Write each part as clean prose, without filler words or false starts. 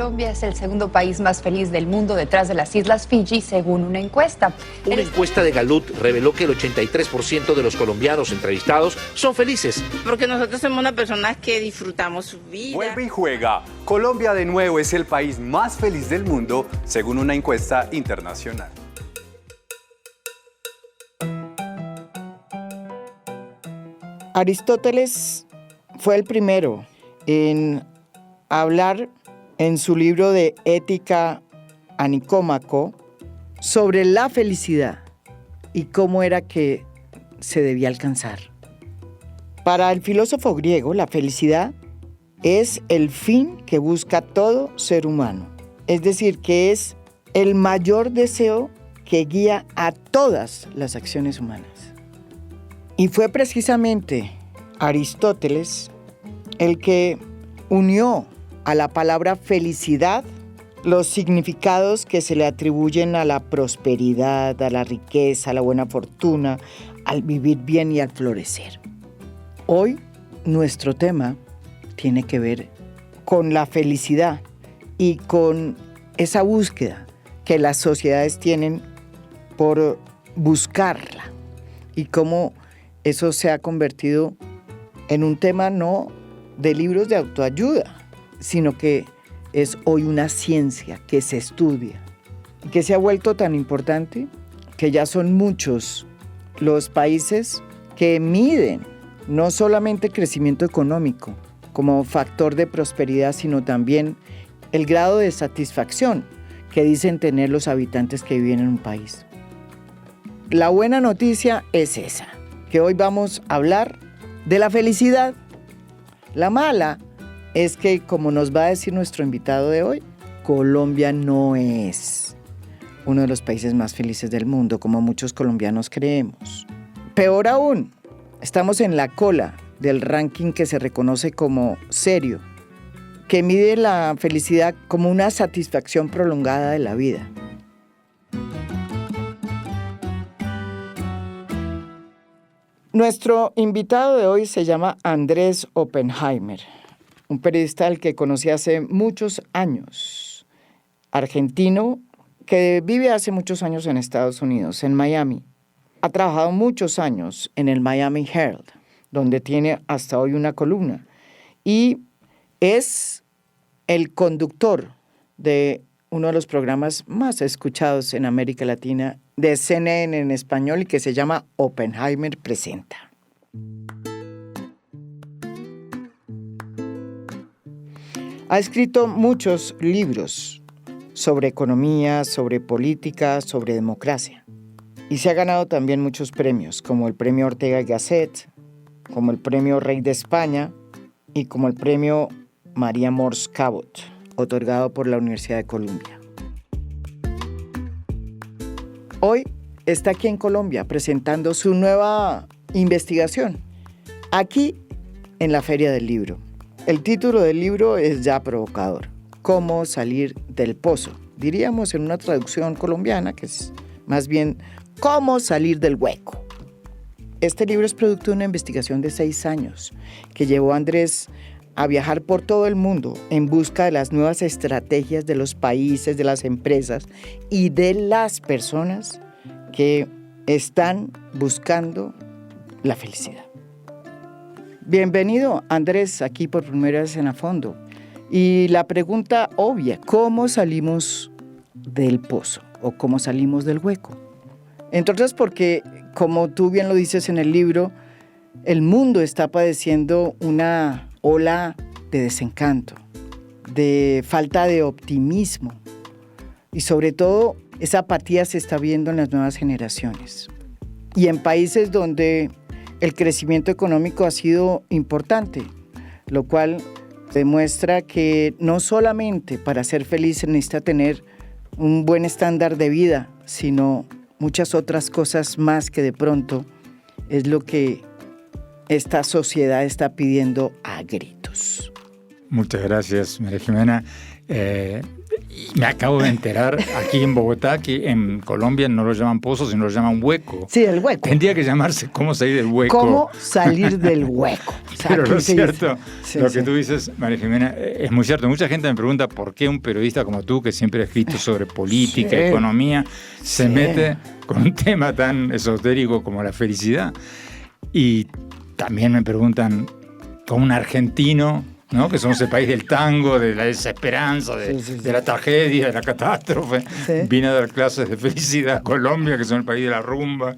Colombia es el segundo país más feliz del mundo detrás de las Islas Fiji, según una encuesta. Una encuesta de Gallup reveló que el 83% de los colombianos entrevistados son felices. Porque nosotros somos unas personas que disfrutamos su vida. Vuelve y juega. Colombia de nuevo es el país más feliz del mundo, según una encuesta internacional. Aristóteles fue el primero en hablar en su libro de Ética a Nicómaco sobre la felicidad y cómo era que se debía alcanzar. Para el filósofo griego, la felicidad es el fin que busca todo ser humano. Es decir, que es el mayor deseo que guía a todas las acciones humanas. Y fue precisamente Aristóteles el que unió a la palabra felicidad los significados que se le atribuyen a la prosperidad, a la riqueza, a la buena fortuna, al vivir bien y al florecer. Hoy nuestro tema tiene que ver con la felicidad y con esa búsqueda que las sociedades tienen por buscarla y cómo eso se ha convertido en un tema no de libros de autoayuda, sino que es hoy una ciencia que se estudia y que se ha vuelto tan importante que ya son muchos los países que miden no solamente el crecimiento económico como factor de prosperidad, sino también el grado de satisfacción que dicen tener los habitantes que viven en un país. La buena noticia es esa, que hoy vamos a hablar de la felicidad. La mala es que, como nos va a decir nuestro invitado de hoy, Colombia no es uno de los países más felices del mundo, como muchos colombianos creemos. Peor aún, estamos en la cola del ranking que se reconoce como serio, que mide la felicidad como una satisfacción prolongada de la vida. Nuestro invitado de hoy se llama Andrés Oppenheimer, un periodista al que conocí hace muchos años, argentino que vive hace muchos años en Estados Unidos, en Miami. Ha trabajado muchos años en el Miami Herald, donde tiene hasta hoy una columna, y es el conductor de uno de los programas más escuchados en América Latina de CNN en español y que se llama Oppenheimer Presenta. Ha escrito muchos libros sobre economía, sobre política, sobre democracia. Y se ha ganado también muchos premios, como el Premio Ortega y Gasset, como el Premio Rey de España y como el Premio María Mors Cabot, otorgado por la Universidad de Columbia. Hoy está aquí en Colombia presentando su nueva investigación, aquí en la Feria del Libro. El título del libro es ya provocador: ¿Cómo salir del pozo? Diríamos en una traducción colombiana que es más bien ¿cómo salir del hueco? Este libro es producto de una investigación de 6 años que llevó a Andrés a viajar por todo el mundo en busca de las nuevas estrategias de los países, de las empresas y de las personas que están buscando la felicidad. Bienvenido, Andrés, aquí por primera vez en A Fondo. Y la pregunta obvia: ¿cómo salimos del pozo o cómo salimos del hueco? Entonces, porque, como tú bien lo dices en el libro, el mundo está padeciendo una ola de desencanto, de falta de optimismo y sobre todo esa apatía se está viendo en las nuevas generaciones. Y en países donde el crecimiento económico ha sido importante, lo cual demuestra que no solamente para ser feliz se necesita tener un buen estándar de vida, sino muchas otras cosas más que de pronto es lo que esta sociedad está pidiendo a gritos. Muchas gracias, María Jimena. Me acabo de enterar aquí en Bogotá que en Colombia no lo llaman pozo, sino lo llaman hueco. Sí, el hueco. Tendría que llamarse ¿Cómo salir del hueco? ¿Cómo salir del hueco? O sea, Pero aquí lo se cierto, dice. lo Sí, que sí. tú dices, María Jimena, es muy cierto. Mucha gente me pregunta por qué un periodista como tú, que siempre ha escrito sobre política, Sí. economía, se Sí. mete con un tema tan esotérico como la felicidad. Y también me preguntan, como un argentino, ¿no? Que somos el país del tango, de la desesperanza, de la tragedia, de la catástrofe. Sí. Vine a dar clases de felicidad a Colombia, que son el país de la rumba.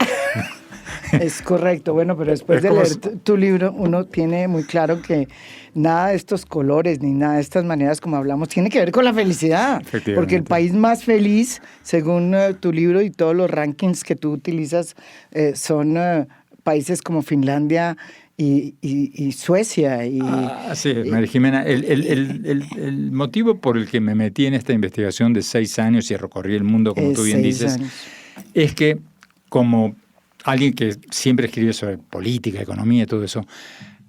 Es correcto. Bueno, pero después Es de como leer tu libro, uno tiene muy claro que nada de estos colores ni nada de estas maneras como hablamos tiene que ver con la felicidad. Efectivamente. Porque el país más feliz, según tu libro y todos los rankings que tú utilizas, son países como Finlandia y Suecia. Sí, María Jimena, el motivo por el que me metí en esta investigación de 6 años y recorrí el mundo, como tú bien 6 dices, años. es que como alguien que siempre escribe sobre política, economía y todo eso,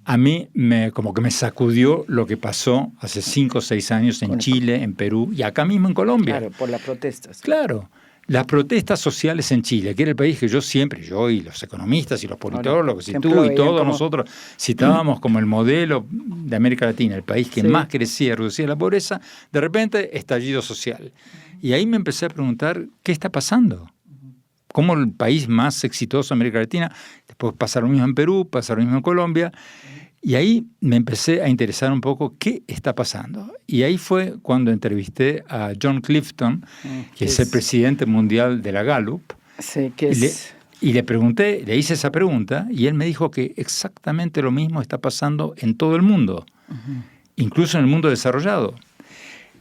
a mí como que me sacudió lo que pasó hace 5 o 6 años en Chile, en Perú y acá mismo en Colombia. Claro, por las protestas. Claro. Las protestas sociales en Chile, que era el país que yo y los economistas y los politólogos y siempre tú lo y veían todos como- nosotros citábamos como el modelo de América Latina, el país que Sí. más crecía y reducía la pobreza, de repente estallido social. Y ahí me empecé a preguntar, ¿qué está pasando? ¿Cómo el país más exitoso de América Latina? Después pasa lo mismo en Perú, pasa lo mismo en Colombia. Y ahí me empecé a interesar un poco qué está pasando. Y ahí fue cuando entrevisté a John Clifton, que es el presidente mundial de la Gallup, Sí, que y es... le pregunté, le hice esa pregunta, y él me dijo que exactamente lo mismo está pasando en todo el mundo, incluso en el mundo desarrollado.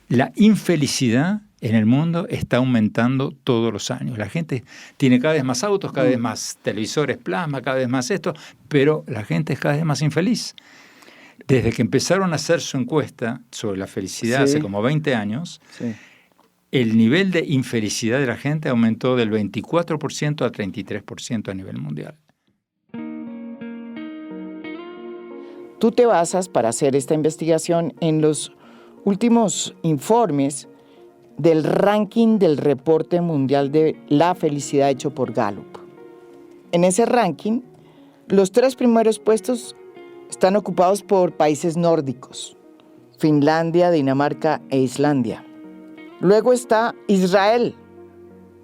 La infelicidad en el mundo está aumentando todos los años. La gente tiene cada vez más autos, cada vez más televisores plasma, cada vez más esto, pero la gente es cada vez más infeliz. Desde que empezaron a hacer su encuesta sobre la felicidad Sí. hace como 20 años, Sí. el nivel de infelicidad de la gente aumentó del 24% a 33% a nivel mundial. Tú te basas para hacer esta investigación en los últimos informes del ranking del reporte mundial de la felicidad hecho por Gallup. En ese ranking, los 3 primeros puestos están ocupados por países nórdicos: Finlandia, Dinamarca e Islandia. Luego está Israel,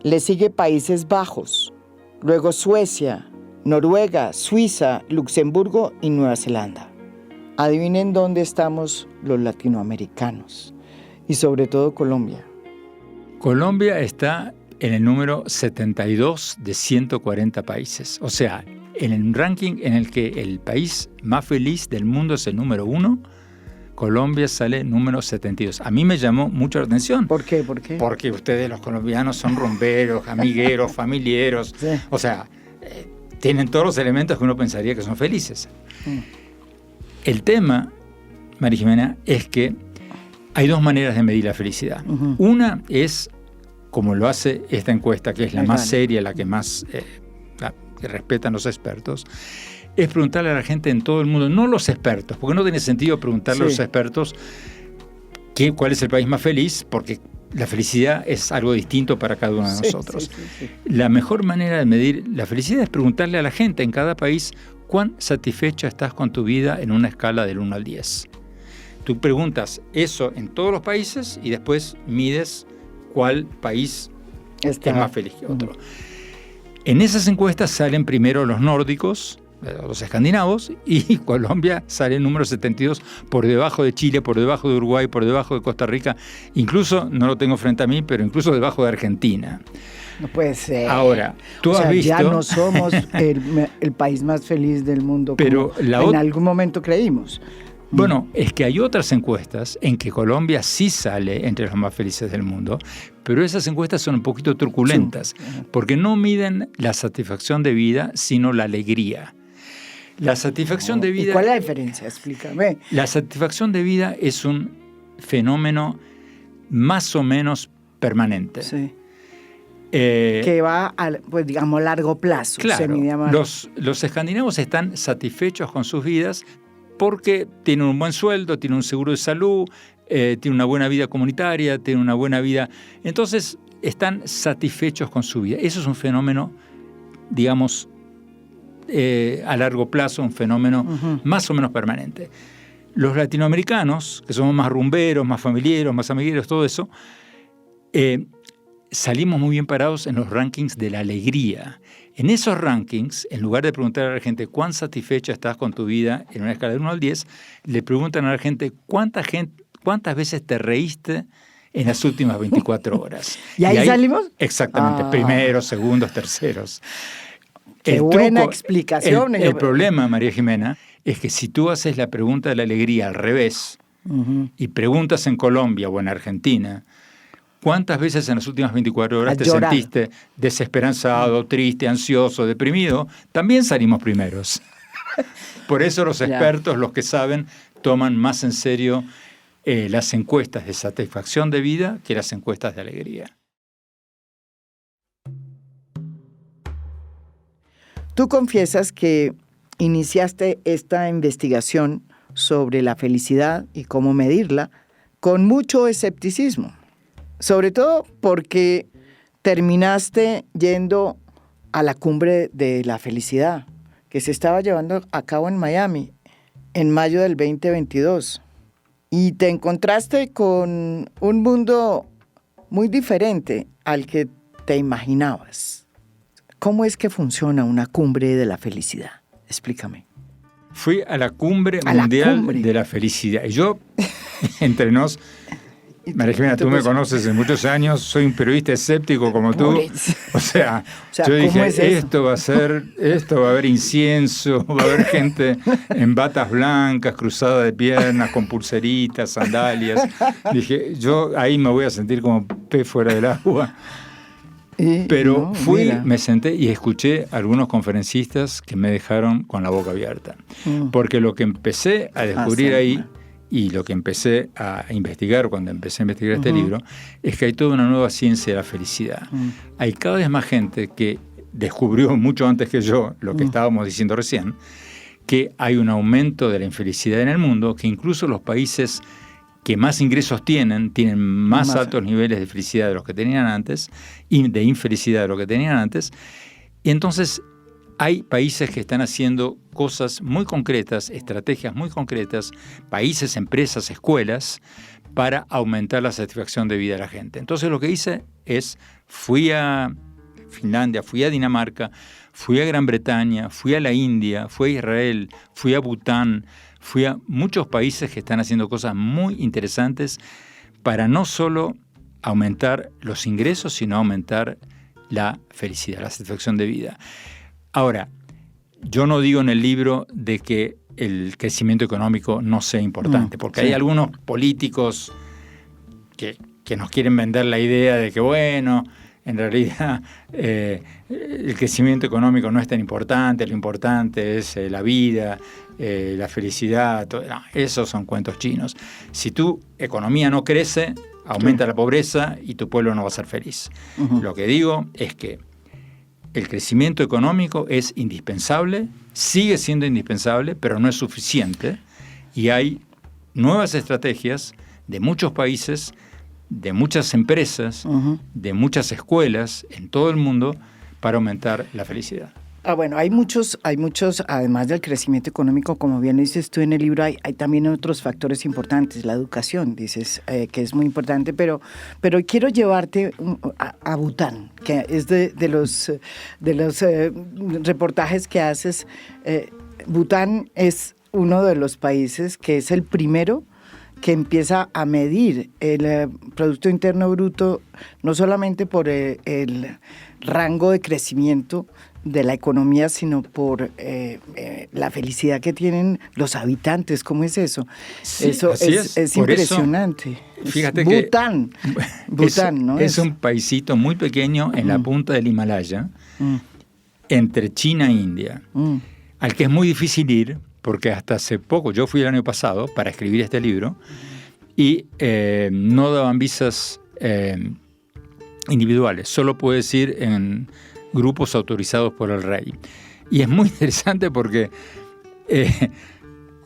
le sigue Países Bajos, luego Suecia, Noruega, Suiza, Luxemburgo y Nueva Zelanda. Adivinen dónde estamos los latinoamericanos y sobre todo Colombia. Colombia está en el número 72 de 140 países. O sea, en el ranking en el que el país más feliz del mundo es el número 1, Colombia sale número 72. A mí me llamó mucho la atención. ¿Por qué? ¿Por qué? Porque ustedes, los colombianos, son rumberos, amigueros, familiares. Sí. O sea, tienen todos los elementos que uno pensaría que son felices. El tema, María Jimena, es que hay 2 maneras de medir la felicidad. Una es, como lo hace esta encuesta, que es la Muy más vale. seria, la que más que respetan los expertos, es preguntarle a la gente en todo el mundo, no los expertos, porque no tiene sentido preguntarle a los Sí. expertos cuál es el país más feliz, porque la felicidad es algo distinto para cada uno de Sí, nosotros. sí. La mejor manera de medir la felicidad es preguntarle a la gente en cada país cuán satisfecho estás con tu vida en una escala del 1 al 10. Tú preguntas eso en todos los países y después mides cuál país es más feliz que otro. En esas encuestas salen primero los nórdicos, los escandinavos, y Colombia sale en número 72 por debajo de Chile, por debajo de Uruguay, por debajo de Costa Rica, incluso, no lo tengo frente a mí, pero incluso debajo de Argentina. No puede ser. Ahora, tú O sea, has visto... ya no somos el país más feliz del mundo, Pero como en algún momento creímos. Bueno, es que hay otras encuestas en que Colombia sí sale entre los más felices del mundo, pero esas encuestas son un poquito truculentas, porque no miden la satisfacción de vida, sino la alegría. La satisfacción de vida... ¿Y cuál es la diferencia? Explícame. La satisfacción de vida es un fenómeno más o menos permanente. Sí. Que va a, pues, digamos, a largo plazo. Claro, se mide más. los escandinavos están satisfechos con sus vidas porque tienen un buen sueldo, tienen un seguro de salud, tienen una buena vida comunitaria, tienen una buena vida. Entonces, están satisfechos con su vida. Eso es un fenómeno, digamos, a largo plazo, un fenómeno más o menos permanente. Los latinoamericanos, que somos más rumberos, más familiares, más amigueros, todo eso, salimos muy bien parados en los rankings de la alegría. En esos rankings, en lugar de preguntar a la gente cuán satisfecha estás con tu vida en una escala de 1 al 10, le preguntan a la gente cuántas veces te reíste en las últimas 24 horas. ¿Y ahí salimos? Exactamente, primeros, segundos, terceros. Qué buena explicación. El problema, María Jimena, es que si tú haces la pregunta de la alegría al revés y preguntas en Colombia o en Argentina, ¿cuántas veces en las últimas 24 horas te sentiste desesperanzado, triste, ansioso, deprimido? También salimos primeros. Por eso los expertos, los que saben, toman más en serio las encuestas de satisfacción de vida que las encuestas de alegría. Tú confiesas que iniciaste esta investigación sobre la felicidad y cómo medirla con mucho escepticismo, sobre todo porque terminaste yendo a la cumbre de la felicidad que se estaba llevando a cabo en Miami en mayo del 2022 y te encontraste con un mundo muy diferente al que te imaginabas. ¿Cómo es que funciona una cumbre de la felicidad? Explícame. Fui a la cumbre mundial de la felicidad. Y yo, entre nos, María Jimena, tú me conoces de muchos años, soy un periodista escéptico como tú. O sea, yo dije, esto va a haber incienso, va a haber gente en batas blancas, cruzada de piernas, con pulseritas, sandalias. Dije, yo ahí me voy a sentir como pez fuera del agua. Pero me senté y escuché a algunos conferencistas que me dejaron con la boca abierta. Porque lo que empecé a descubrir ahí y lo que empecé a investigar cuando empecé a investigar este libro es que hay toda una nueva ciencia de la felicidad. Hay cada vez más gente que descubrió mucho antes que yo lo que estábamos diciendo recién, que hay un aumento de la infelicidad en el mundo, que incluso los países que más ingresos tienen más altos niveles de felicidad de los que tenían antes y de infelicidad de lo que tenían antes. Y entonces hay países que están haciendo cosas muy concretas, estrategias muy concretas, países, empresas, escuelas, para aumentar la satisfacción de vida de la gente. Entonces lo que hice es, fui a Finlandia, fui a Dinamarca, fui a Gran Bretaña, fui a la India, fui a Israel, fui a Bután, fui a muchos países que están haciendo cosas muy interesantes para no solo aumentar los ingresos, sino aumentar la felicidad, la satisfacción de vida. Ahora, yo no digo en el libro de que el crecimiento económico no sea importante, porque hay algunos políticos que nos quieren vender la idea de que, bueno, en realidad el crecimiento económico no es tan importante, lo importante es la vida, la felicidad, todo. No, esos son cuentos chinos. Si tu economía no crece, aumenta la pobreza y tu pueblo no va a ser feliz. Lo que digo es que el crecimiento económico es indispensable, sigue siendo indispensable, pero no es suficiente, y hay nuevas estrategias de muchos países, de muchas empresas, de muchas escuelas en todo el mundo para aumentar la felicidad. Bueno, hay muchos, además del crecimiento económico, como bien dices tú en el libro, hay también otros factores importantes. La educación, dices, que es muy importante, pero quiero llevarte a Bután, que es de los reportajes que haces. Bután es uno de los países que es el primero que empieza a medir el Producto Interno Bruto, no solamente por el rango de crecimiento de la economía, sino por la felicidad que tienen los habitantes. ¿Cómo es eso? Sí, eso es impresionante. Eso, fíjate Bután, ¿no? Es un paisito muy pequeño en la punta del Himalaya, entre China e India, al que es muy difícil ir, porque hasta hace poco, yo fui el año pasado para escribir este libro, y no daban visas individuales, solo puedes ir en grupos autorizados por el rey. Y es muy interesante porque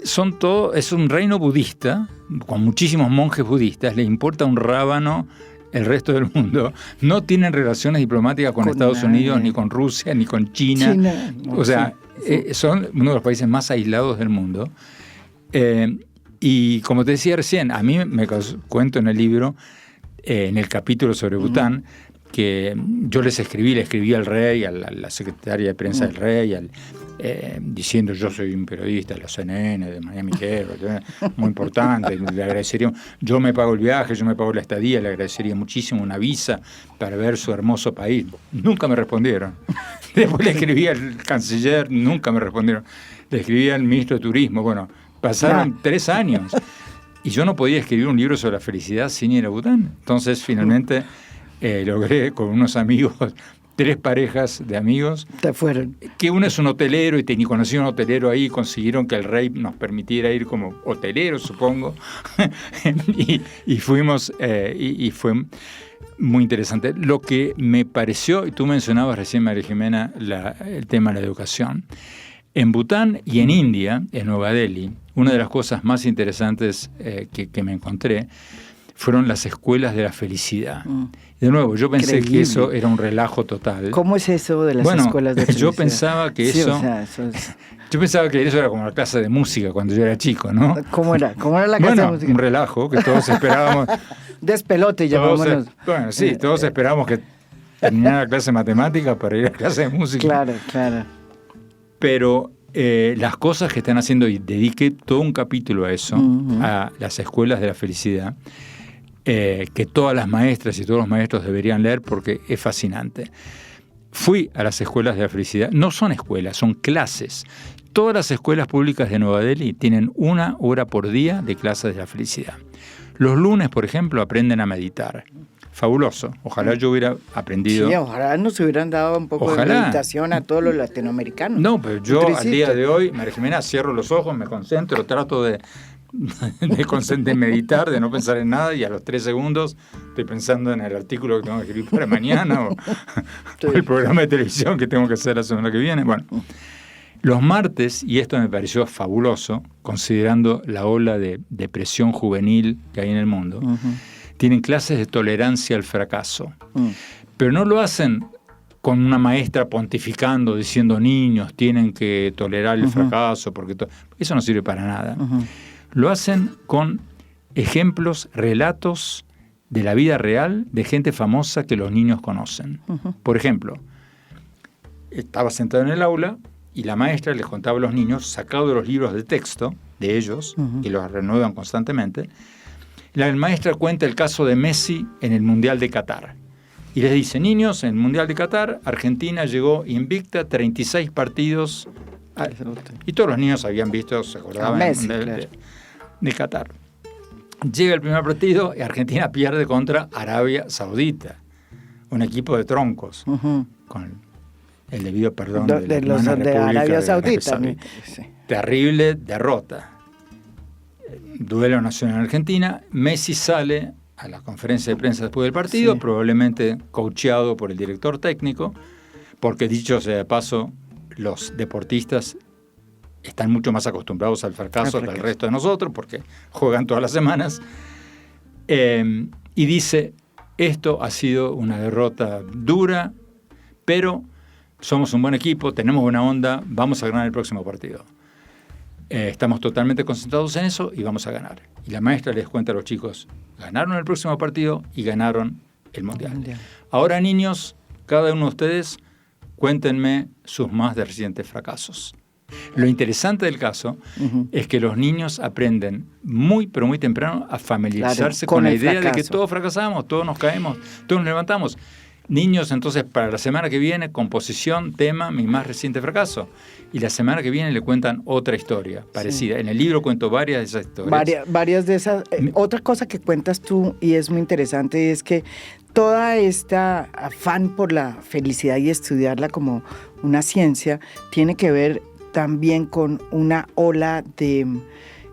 Es un reino budista, con muchísimos monjes budistas, le importa un rábano el resto del mundo. No tienen relaciones diplomáticas con Estados Unidos, ni con Rusia, ni con China. O sea, son uno de los países más aislados del mundo. Y como te decía recién, a mí me cuento en el libro, en el capítulo sobre Bután, que yo le escribí al rey, a la secretaria de prensa del rey, diciendo yo soy un periodista de la CNN, de Miami Herald, muy importante, le agradecería, yo me pago el viaje, yo me pago la estadía, le agradecería muchísimo una visa para ver su hermoso país. Nunca me respondieron. Después le escribí al canciller, nunca me respondieron. Le escribí al ministro de Turismo, bueno, pasaron 3 años. Y yo no podía escribir un libro sobre la felicidad sin ir a Bután. Entonces, finalmente, logré con unos amigos, 3 parejas de amigos. Te fueron. Que uno es un hotelero y conocí a un hotelero ahí, consiguieron que el rey nos permitiera ir como hoteleros, supongo. y fuimos, y fue muy interesante. Lo que me pareció, y tú mencionabas recién, María Jimena, el tema de la educación. En Bután y en India, en Nueva Delhi, una de las cosas más interesantes que me encontré fueron las escuelas de la felicidad. De nuevo, yo pensé que eso era un relajo total. ¿Cómo es eso de las escuelas de felicidad? Yo pensaba que eso... Yo pensaba que eso era como la clase de música cuando yo era chico, ¿no? ¿Cómo era? ¿Cómo era la clase de música? Un relajo que todos esperábamos. Despelote, llamámonos. Bueno, sí, todos esperábamos que terminara la clase de matemática para ir a la clase de música. Claro, claro. Pero las cosas que están haciendo, y dediqué todo un capítulo a eso, a las escuelas de la felicidad, que todas las maestras y todos los maestros deberían leer porque es fascinante. Fui a las escuelas de la felicidad. No son escuelas, son clases. Todas las escuelas públicas de Nueva Delhi tienen 1 hora por día de clases de la felicidad. Los lunes, por ejemplo, aprenden a meditar. Fabuloso. Ojalá yo hubiera aprendido. Sí, ojalá nos hubieran dado un poco de meditación a todos los latinoamericanos. No, pero yo al día de hoy, María Jimena, cierro los ojos, me concentro, trato de meditar, de no pensar en nada, y a los 3 segundos estoy pensando en el artículo que tengo que escribir para mañana o el programa de televisión que tengo que hacer la semana que viene. Bueno, los martes, y esto me pareció fabuloso, considerando la ola de depresión juvenil que hay en el mundo, tienen clases de tolerancia al fracaso. Pero no lo hacen con una maestra pontificando, diciendo niños tienen que tolerar el fracaso, porque eso no sirve para nada. Lo hacen con ejemplos, relatos de la vida real de gente famosa que los niños conocen. Por ejemplo, estaba sentado en el aula y la maestra les contaba a los niños, sacado de los libros de texto de ellos, que los renuevan constantemente. La maestra cuenta el caso de Messi en el Mundial de Qatar. Y les dice, niños, en el Mundial de Qatar, Argentina llegó invicta 36 partidos. Y todos los niños habían visto, se acordaban Messi, de Qatar. Llega el primer partido y Argentina pierde contra Arabia Saudita, un equipo de troncos, con el debido perdón de los de Arabia Saudita. Sí. Terrible derrota. Duelo nacional en Argentina. Messi sale a la conferencia de prensa después del partido, probablemente coacheado por el director técnico, porque dicho sea de paso, los deportistas están mucho más acostumbrados al fracaso que el resto de nosotros, porque juegan todas las semanas. Y dice, esto ha sido una derrota dura, pero somos un buen equipo, tenemos buena onda, vamos a ganar el próximo partido. Estamos totalmente concentrados en eso y vamos a ganar. Y la maestra les cuenta a los chicos, ganaron el próximo partido y ganaron el Mundial. Ahora, niños, cada uno de ustedes, cuéntenme sus más recientes fracasos. Lo interesante del caso es que los niños aprenden muy, pero muy temprano a familiarizarse con la idea de que todos fracasamos, todos nos caemos, todos nos levantamos. Niños, entonces, para la semana que viene, composición, tema, mi más reciente fracaso. Y la semana que viene le cuentan otra historia parecida. En el libro cuento varias de esas historias. Varias de esas. Otra cosa que cuentas tú, y es muy interesante, es que toda esta afán por la felicidad y estudiarla como una ciencia tiene que ver también con una ola de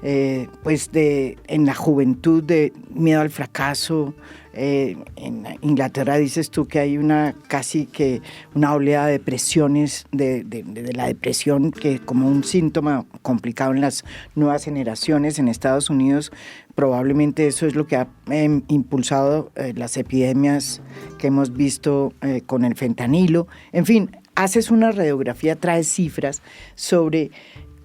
en la juventud de miedo al fracaso. En Inglaterra dices tú que hay casi que una oleada de depresiones, de la depresión, que como un síntoma complicado en las nuevas generaciones. En Estados Unidos probablemente eso es lo que ha impulsado las epidemias que hemos visto con el fentanilo. En fin, haces una radiografía, traes cifras sobre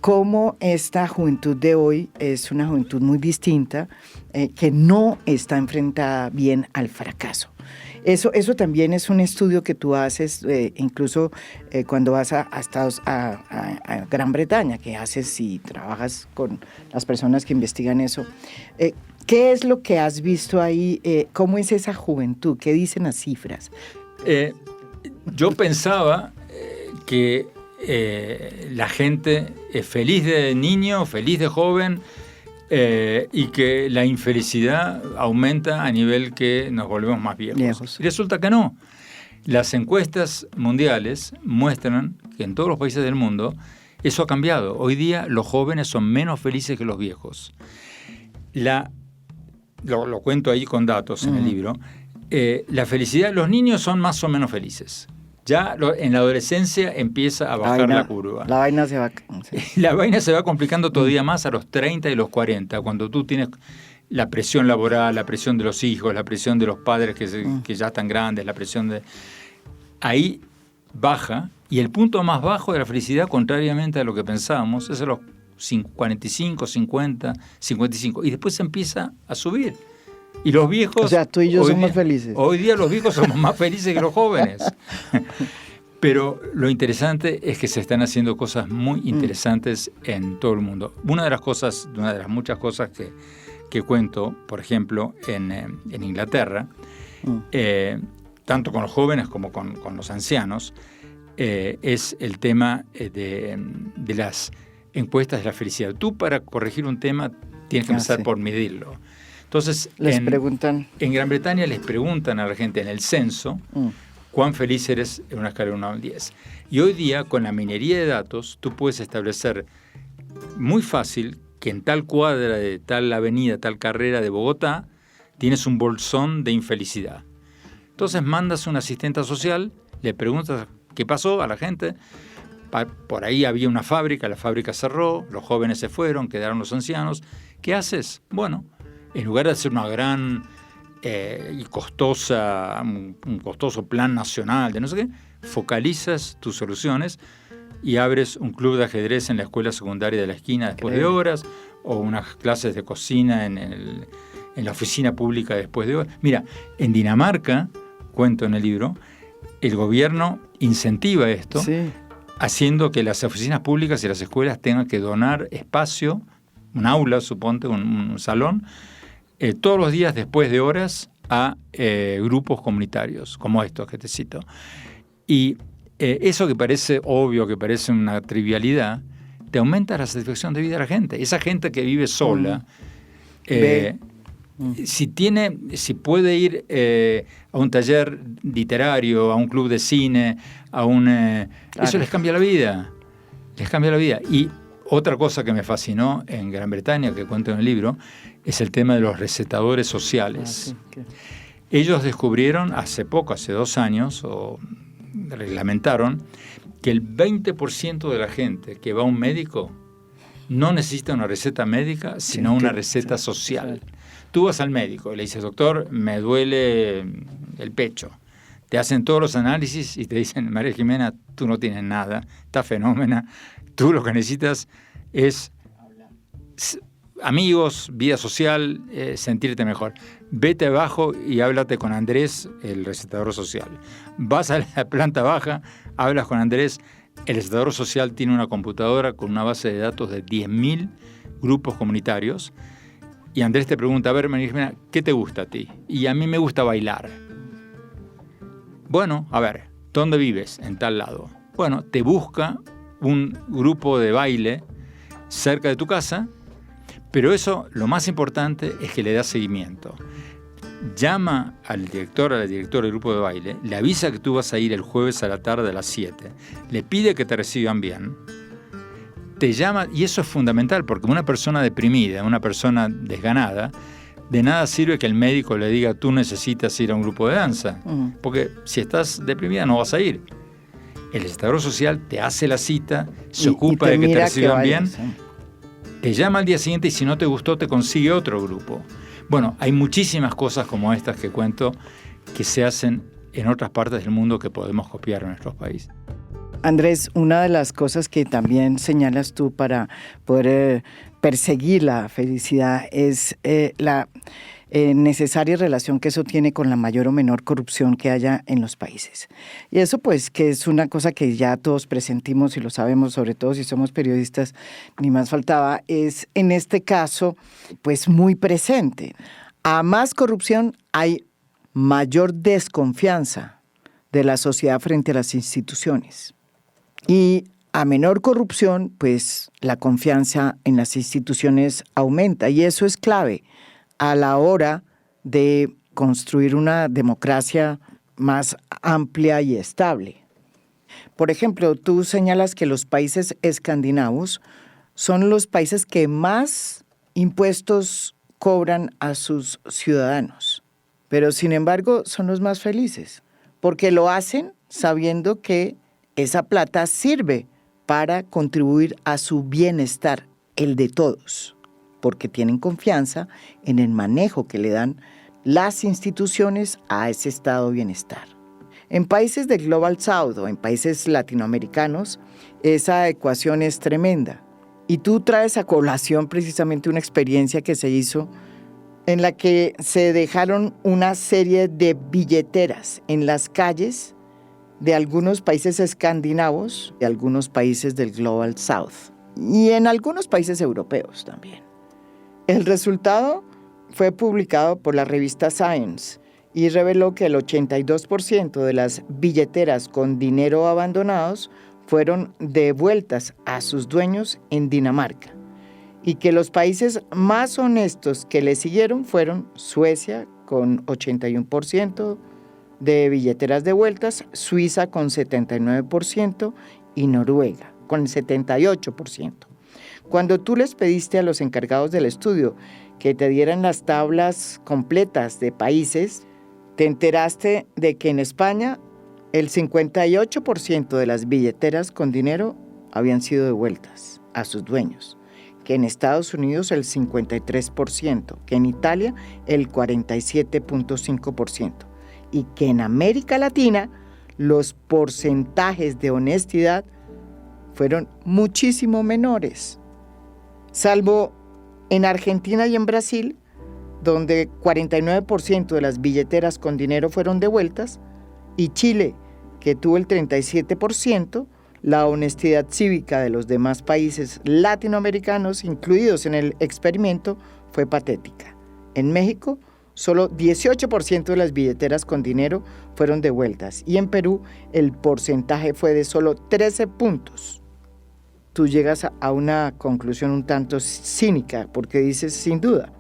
cómo esta juventud de hoy es una juventud muy distinta, que no está enfrentada bien al fracaso. Eso también es un estudio que tú haces, incluso cuando vas a Gran Bretaña, que haces y trabajas con las personas que investigan eso. ¿Qué es lo que has visto ahí? ¿Cómo es esa juventud? ¿Qué dicen las cifras? Yo pensaba que la gente es feliz de niño, feliz de joven, y que la infelicidad aumenta a nivel que nos volvemos más viejos. Y resulta que no. Las encuestas mundiales muestran que en todos los países del mundo eso ha cambiado. Hoy día los jóvenes son menos felices que los viejos. Lo cuento ahí con datos en el libro. La felicidad, los niños son más o menos felices. Ya en la adolescencia empieza a bajar la curva. La vaina se va... Sí. La vaina se va complicando todavía más a los 30 y los 40, cuando tú tienes la presión laboral, la presión de los hijos, la presión de los padres que ya están grandes, la presión de... Ahí baja, y el punto más bajo de la felicidad, contrariamente a lo que pensábamos, es a los 45, 50, 55, y después se empieza a subir. Y los viejos... O sea, tú y yo somos felices. Hoy día los viejos somos más felices que los jóvenes. Pero lo interesante es que se están haciendo cosas muy interesantes en todo el mundo. Una de las muchas cosas que cuento, por ejemplo, en Inglaterra, tanto con los jóvenes como con los ancianos, es el tema de las encuestas de la felicidad. Tú, para corregir un tema, tienes que empezar por medirlo. Entonces, en Gran Bretaña les preguntan a la gente en el censo cuán feliz eres en una escala de 1 al 10. Y hoy día, con la minería de datos, tú puedes establecer muy fácil que en tal cuadra de tal avenida, tal carrera de Bogotá, tienes un bolsón de infelicidad. Entonces mandas a un asistente social, le preguntas qué pasó a la gente. Por ahí había una fábrica, la fábrica cerró, los jóvenes se fueron, quedaron los ancianos. ¿Qué haces? Bueno, en lugar de hacer una gran y costosa, un costoso plan nacional de no sé qué, focalizas tus soluciones y abres un club de ajedrez en la escuela secundaria de la esquina después de horas, o unas clases de cocina en la oficina pública después de horas. Mira, en Dinamarca, cuento en el libro, el gobierno incentiva esto, haciendo que las oficinas públicas y las escuelas tengan que donar espacio, un aula, suponte, un salón, todos los días después de horas a grupos comunitarios, como estos que te cito. Y eso que parece obvio, que parece una trivialidad, te aumenta la satisfacción de vida de la gente. Esa gente que vive sola, si puede ir a un taller literario, a un club de cine, eso les cambia la vida. Les cambia la vida. Y otra cosa que me fascinó en Gran Bretaña, que cuento en el libro, es el tema de los recetadores sociales. Ellos descubrieron hace 2 años, o reglamentaron, que el 20% de la gente que va a un médico no necesita una receta médica, sino una receta social. Tú vas al médico y le dices, doctor, me duele el pecho. Te hacen todos los análisis y te dicen, María Jimena, tú no tienes nada, está fenómena. Tú lo que necesitas es amigos, vida social, sentirte mejor. Vete abajo y háblate con Andrés, el recetador social. Vas a la planta baja, hablas con Andrés. El recetador social tiene una computadora con una base de datos de 10.000 grupos comunitarios. Y Andrés te pregunta, a ver, María Jimena, ¿qué te gusta a ti? Y a mí me gusta bailar. Bueno, a ver, ¿dónde vives? En tal lado. Bueno, te busca un grupo de baile cerca de tu casa, pero eso, lo más importante es que le das seguimiento. Llama al director, a la directora del grupo de baile, le avisa que tú vas a ir el jueves a la tarde a las 7, le pide que te reciban bien, te llama, y eso es fundamental, porque una persona deprimida, una persona desganada, de nada sirve que el médico le diga tú necesitas ir a un grupo de danza, porque si estás deprimida no vas a ir. El estador social te hace la cita, se ocupa de que te reciban bien, te llama al día siguiente y si no te gustó te consigue otro grupo. Bueno, hay muchísimas cosas como estas que cuento que se hacen en otras partes del mundo que podemos copiar en nuestros países. Andrés, una de las cosas que también señalas tú para poder perseguir la felicidad es la necesaria relación que eso tiene con la mayor o menor corrupción que haya en los países. Y eso pues que es una cosa que ya todos presentimos y lo sabemos, sobre todo si somos periodistas, ni más faltaba, es en este caso pues muy presente. A más corrupción hay mayor desconfianza de la sociedad frente a las instituciones. Y a menor corrupción, pues la confianza en las instituciones aumenta y eso es clave a la hora de construir una democracia más amplia y estable. Por ejemplo, tú señalas que los países escandinavos son los países que más impuestos cobran a sus ciudadanos, pero sin embargo son los más felices, porque lo hacen sabiendo que esa plata sirve para contribuir a su bienestar, el de todos, porque tienen confianza en el manejo que le dan las instituciones a ese estado de bienestar. En países del Global South o en países latinoamericanos, esa ecuación es tremenda. Y tú traes a colación precisamente una experiencia que se hizo en la que se dejaron una serie de billeteras en las calles de algunos países escandinavos, de algunos países del Global South y en algunos países europeos también. El resultado fue publicado por la revista Science y reveló que el 82% de las billeteras con dinero abandonados fueron devueltas a sus dueños en Dinamarca y que los países más honestos que le siguieron fueron Suecia con 81%, de billeteras devueltas, Suiza con 79% y Noruega con 78%. Cuando tú les pediste a los encargados del estudio que te dieran las tablas completas de países, te enteraste de que en España el 58% de las billeteras con dinero habían sido devueltas a sus dueños, que en Estados Unidos el 53%, que en Italia el 47.5%. Y que en América Latina los porcentajes de honestidad fueron muchísimo menores, salvo en Argentina y en Brasil, donde 49% de las billeteras con dinero fueron devueltas, y Chile, que tuvo el 37%, la honestidad cívica de los demás países latinoamericanos incluidos en el experimento fue patética. En México, solo 18% de las billeteras con dinero fueron devueltas y en Perú el porcentaje fue de solo 13 puntos. Tú llegas a una conclusión un tanto cínica porque dices, sin duda,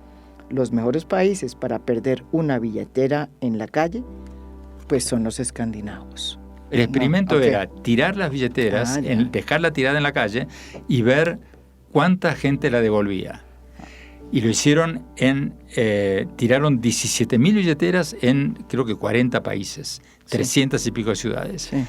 los mejores países para perder una billetera en la calle, pues son los escandinavos. El experimento era tirar las billeteras, dejarla tirada en la calle y ver cuánta gente la devolvía. Y lo hicieron tiraron 17.000 billeteras en creo que 40 países, 300 y pico de ciudades. Sí.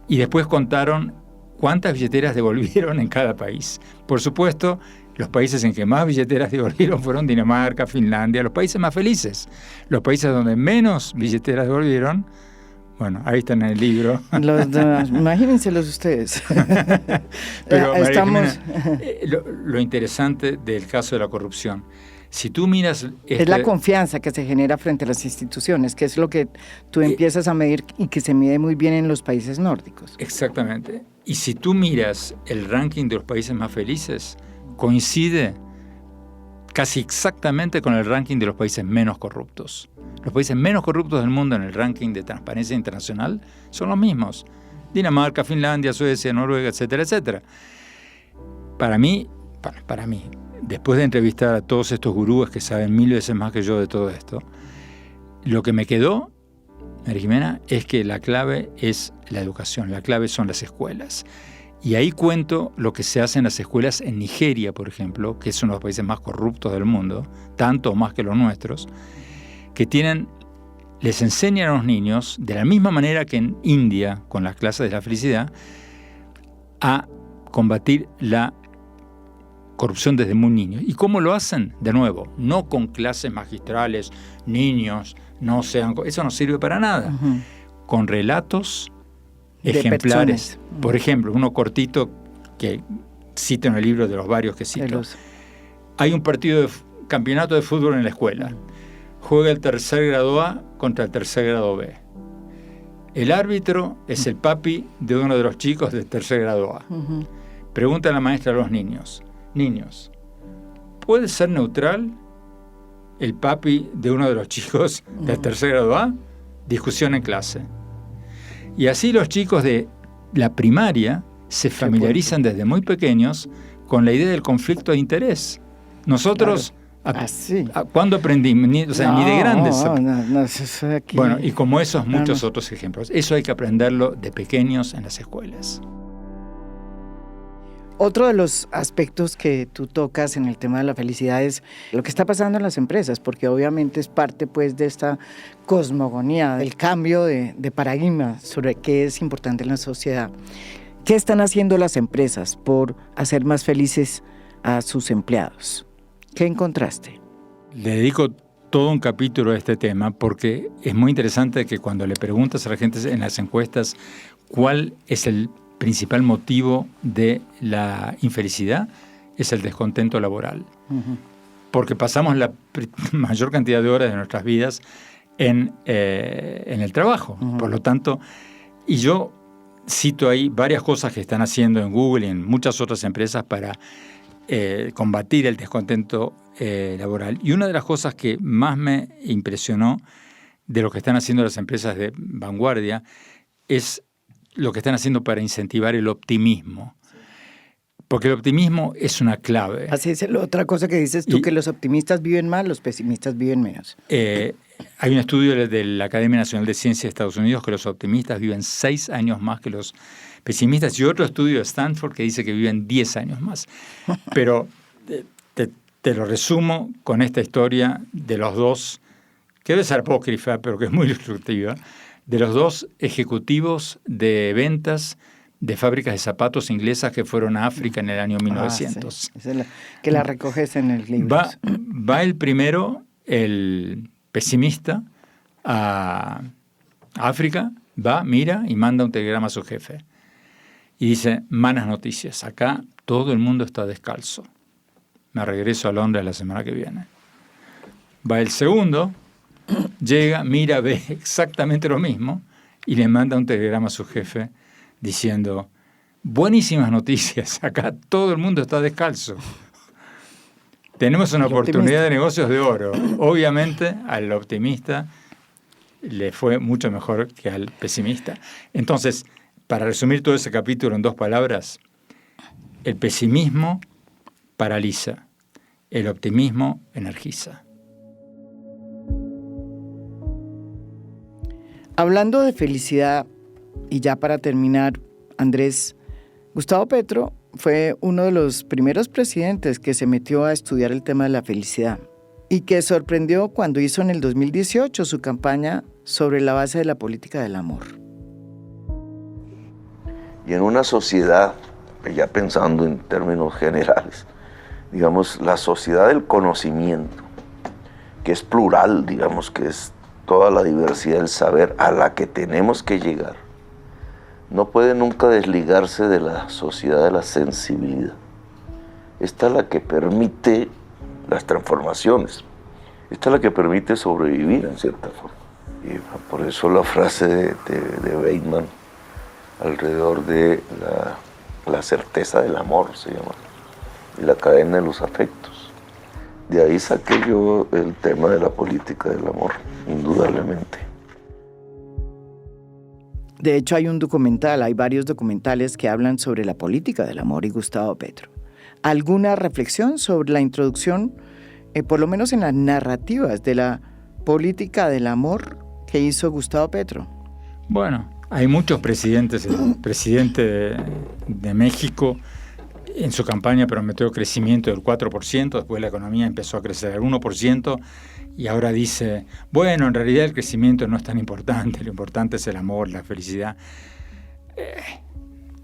Y después contaron cuántas billeteras devolvieron en cada país. Por supuesto, los países en que más billeteras devolvieron fueron Dinamarca, Finlandia, los países más felices. Los países donde menos billeteras devolvieron, bueno, ahí están en el libro. Imagínenselos ustedes. Pero estamos... lo interesante del caso de la corrupción, si tú miras... Es la confianza que se genera frente a las instituciones, que es lo que tú empiezas a medir y que se mide muy bien en los países nórdicos. Exactamente. Y si tú miras el ranking de los países más felices, coincide casi exactamente con el ranking de los países menos corruptos. Los países menos corruptos del mundo en el ranking de transparencia internacional son los mismos. Dinamarca, Finlandia, Suecia, Noruega, etcétera, etcétera. Para mí, después de entrevistar a todos estos gurúes que saben 1000 veces más que yo de todo esto, lo que me quedó, María Jimena, es que la clave es la educación, la clave son las escuelas. Y ahí cuento lo que se hace en las escuelas en Nigeria, por ejemplo, que es uno de los países más corruptos del mundo, tanto o más que los nuestros, que les enseñan a los niños, de la misma manera que en India, con las clases de la felicidad, a combatir la corrupción desde muy niños. ¿Y cómo lo hacen? De nuevo, no con clases magistrales, niños, eso no sirve para nada. Uh-huh. Con relatos ejemplares. Por ejemplo, uno cortito que cito en el libro de los varios que cito. Hay un partido de campeonato de fútbol en la escuela. Juega el tercer grado A contra el tercer grado B. El árbitro es el papi de uno de los chicos del tercer grado A. Uh-huh. Pregunta a la maestra a los niños: niños, ¿puede ser neutral el papi de uno de los chicos del tercer grado A? Discusión en clase. Y así los chicos de la primaria se familiarizan desde muy pequeños con la idea del conflicto de interés. Nosotros, ¿cuándo aprendimos? Ni de grandes. Eso aquí. Bueno, y como esos muchos otros ejemplos. Eso hay que aprenderlo de pequeños en las escuelas. Otro de los aspectos que tú tocas en el tema de la felicidad es lo que está pasando en las empresas, porque obviamente es parte pues de esta cosmogonía, del cambio de paradigma sobre qué es importante en la sociedad. ¿Qué están haciendo las empresas por hacer más felices a sus empleados? ¿Qué encontraste? Le dedico todo un capítulo a este tema porque es muy interesante que cuando le preguntas a la gente en las encuestas cuál es el principal motivo de la infelicidad, es el descontento laboral. Uh-huh. Porque pasamos la mayor cantidad de horas de nuestras vidas en el trabajo. Uh-huh. Por lo tanto, y yo cito ahí varias cosas que están haciendo en Google y en muchas otras empresas para combatir el descontento laboral. Y una de las cosas que más me impresionó de lo que están haciendo las empresas de vanguardia es lo que están haciendo para incentivar el optimismo. Porque el optimismo es una clave. Así es, otra cosa que dices tú, que los optimistas viven más, los pesimistas viven menos. Hay un estudio de la Academia Nacional de Ciencias de Estados Unidos que los optimistas viven 6 años más que los pesimistas, y otro estudio de Stanford que dice que viven 10 años más. Pero te lo resumo con esta historia de los dos, que debe ser apócrifa, pero que es muy ilustrativa, de los dos ejecutivos de ventas de fábricas de zapatos inglesas que fueron a África en el año 1900. Sí. Esa es que la recoges en el libro. Va el primero, el pesimista, a África, mira y manda un telegrama a su jefe. Y dice: malas noticias, acá todo el mundo está descalzo. Me regreso a Londres la semana que viene. Va el segundo, llega, mira, ve exactamente lo mismo y le manda un telegrama a su jefe diciendo: buenísimas noticias, acá todo el mundo está descalzo. Tenemos una oportunidad de negocios de oro. Obviamente al optimista le fue mucho mejor que al pesimista. Entonces, para resumir todo ese capítulo en 2 palabras, el pesimismo paraliza, el optimismo energiza. Hablando de felicidad, y ya para terminar, Andrés, Gustavo Petro fue uno de los primeros presidentes que se metió a estudiar el tema de la felicidad y que sorprendió cuando hizo en el 2018 su campaña sobre la base de la política del amor. Y en una sociedad, ya pensando en términos generales, digamos, la sociedad del conocimiento, que es plural, digamos, que es toda la diversidad del saber a la que tenemos que llegar, no puede nunca desligarse de la sociedad de la sensibilidad. Esta es la que permite las transformaciones. Esta es la que permite sobrevivir en cierta forma. Y por eso la frase de Bateman alrededor de la certeza del amor, se llama, y la cadena de los afectos. De ahí saqué yo el tema de la política del amor, indudablemente. De hecho, hay varios documentales que hablan sobre la política del amor y Gustavo Petro. ¿Alguna reflexión sobre la introducción, por lo menos en las narrativas de la política del amor que hizo Gustavo Petro? Bueno, Hay muchos presidentes. El presidente de México en su campaña prometió crecimiento del 4%, después la economía empezó a crecer al 1%, y ahora dice, bueno, en realidad el crecimiento no es tan importante, lo importante es el amor, la felicidad.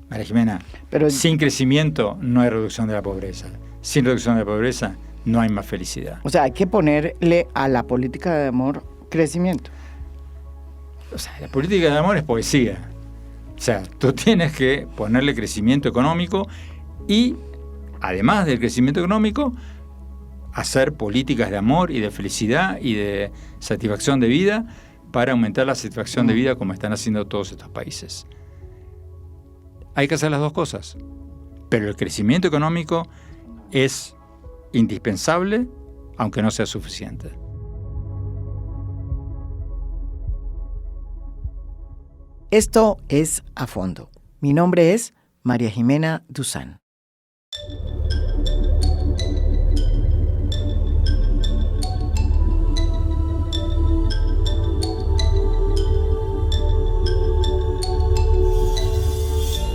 María Jimena, pero sin crecimiento no hay reducción de la pobreza. Sin reducción de la pobreza no hay más felicidad. O sea, hay que ponerle a la política de amor crecimiento. O sea, la política de amor es poesía. O sea, tú tienes que ponerle crecimiento económico y, además del crecimiento económico, hacer políticas de amor y de felicidad y de satisfacción de vida para aumentar la satisfacción de vida como están haciendo todos estos países. Hay que hacer las dos cosas, pero el crecimiento económico es indispensable, aunque no sea suficiente. Esto es A Fondo. Mi nombre es María Jimena Duzán.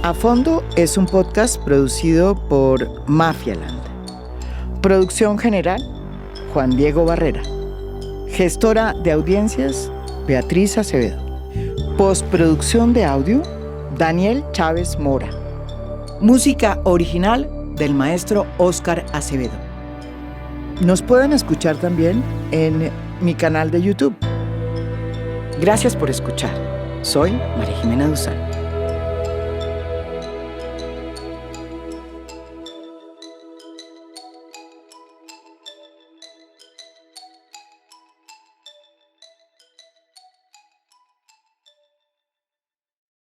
A Fondo es un podcast producido por Mafialand. Producción general, Juan Diego Barrera. Gestora de audiencias, Beatriz Acevedo. Postproducción de audio, Daniel Chávez Mora. Música original del maestro Óscar Acevedo. Nos pueden escuchar también en mi canal de YouTube. Gracias por escuchar. Soy María Jimena Duzán.